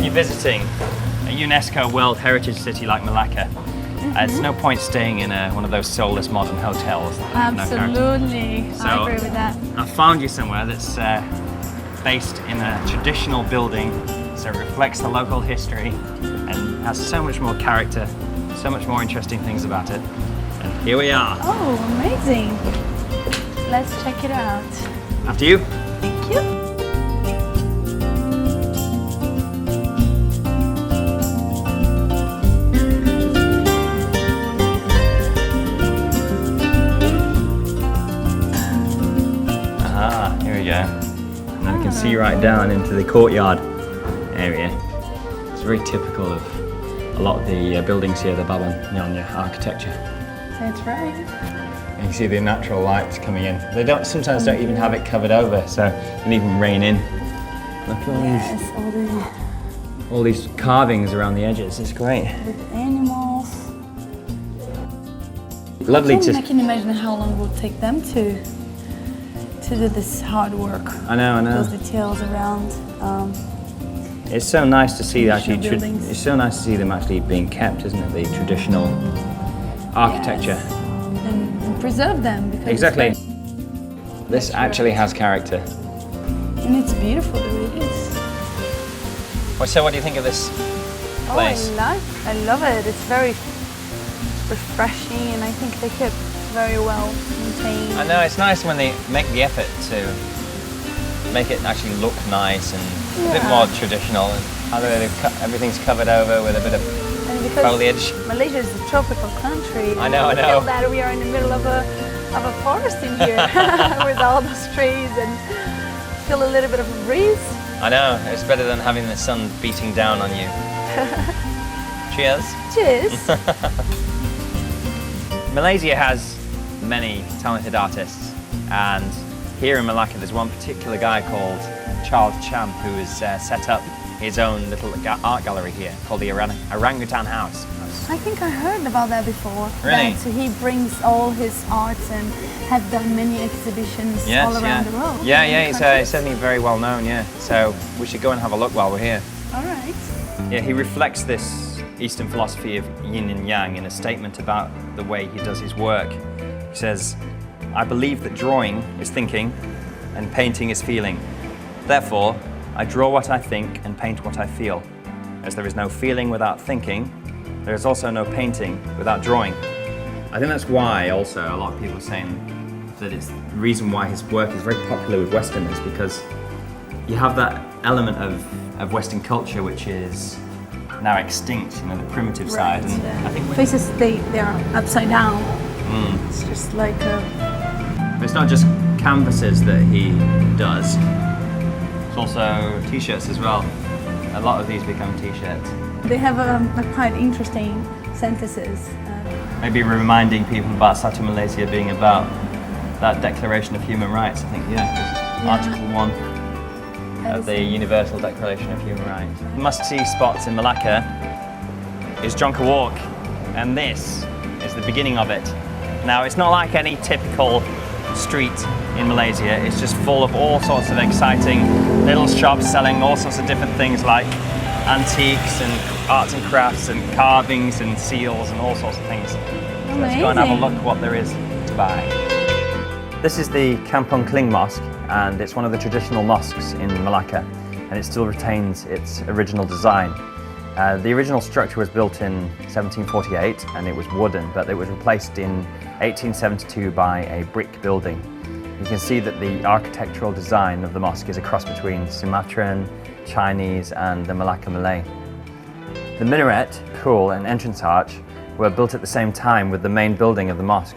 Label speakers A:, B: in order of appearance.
A: you're visiting a UNESCO World Heritage City like Malacca, it's no point staying in one of those soulless modern hotels.
B: Absolutely,
A: So,
B: I agree with that.
A: I found you somewhere that's based in a traditional building, so it reflects the local history and has so much more character, so much more interesting things about it. And here we are.
B: Oh, amazing. Let's check it out.
A: After you.
B: Thank you.
A: Here we go. And then we can see right down into the courtyard area. It's very typical of a lot of the buildings here, the Babylonian architecture.
B: That's right.
A: And you can see the natural light coming in. They sometimes don't even have it covered over, so it can even rain in. Look at all these carvings around the edges. It's great.
B: With animals.
A: Lovely
B: I can imagine how long it would take them to do this hard work.
A: I know.
B: Those details around.
A: It's so nice to see actually.
B: Buildings.
A: It's so nice to see them actually being kept, isn't it? The traditional architecture.
B: Yes. And preserve them because
A: Exactly. This actually has character.
B: And it's beautiful the way it is.
A: Well, so what do you think of this place?
B: Oh, I love it. It's very refreshing, and I think they kept very well maintained.
A: I know, it's nice when they make the effort to make it actually look nice and a bit more traditional. Everything's covered over with a bit of foliage.
B: Malaysia is a tropical country.
A: I know.
B: I feel that we are in the middle of a forest in here with all those trees, and feel a little bit of a breeze.
A: I know, it's better than having the sun beating down on you. Cheers.
B: Cheers.
A: Malaysia has many talented artists, and here in Malacca there's one particular guy called Charles Champ who has set up his own little art gallery here called the Orangutan House.
B: I think I heard about that before.
A: Really?
B: So he brings all his arts and has done many exhibitions all around the world.
A: Yeah, he's certainly very well known, yeah. So we should go and have a look while we're here.
B: All right.
A: Yeah, he reflects this Eastern philosophy of yin and yang in a statement about the way he does his work. He says, "I believe that drawing is thinking and painting is feeling. Therefore, I draw what I think and paint what I feel. As there is no feeling without thinking, there is also no painting without drawing." I think that's why also a lot of people are saying that it's the reason why his work is very popular with Westerners, because you have that element of Western culture which is now extinct, the primitive side. And I think
B: faces they are upside down. It's just like
A: it's not just canvases that he does. It's also t-shirts as well. A lot of these become t-shirts.
B: They have a quite interesting sentences.
A: Maybe reminding people about Satu Malaysia being about that Declaration of Human Rights. I think, Article 1 of the Universal Declaration of Human Rights. Must-see spots in Malacca is Jonker Walk, and this is the beginning of it. Now, it's not like any typical street in Malaysia. It's just full of all sorts of exciting little shops selling all sorts of different things like antiques and arts and crafts and carvings and seals and all sorts of things. So let's go and have a look at what there is to buy. This is the Kampung Kling Mosque, and it's one of the traditional mosques in Malacca, and it still retains its original design. The original structure was built in 1748 and it was wooden, but it was replaced in 1872 by a brick building. You can see that the architectural design of the mosque is a cross between Sumatran, Chinese and the Malacca Malay. The minaret, pool and entrance arch were built at the same time with the main building of the mosque.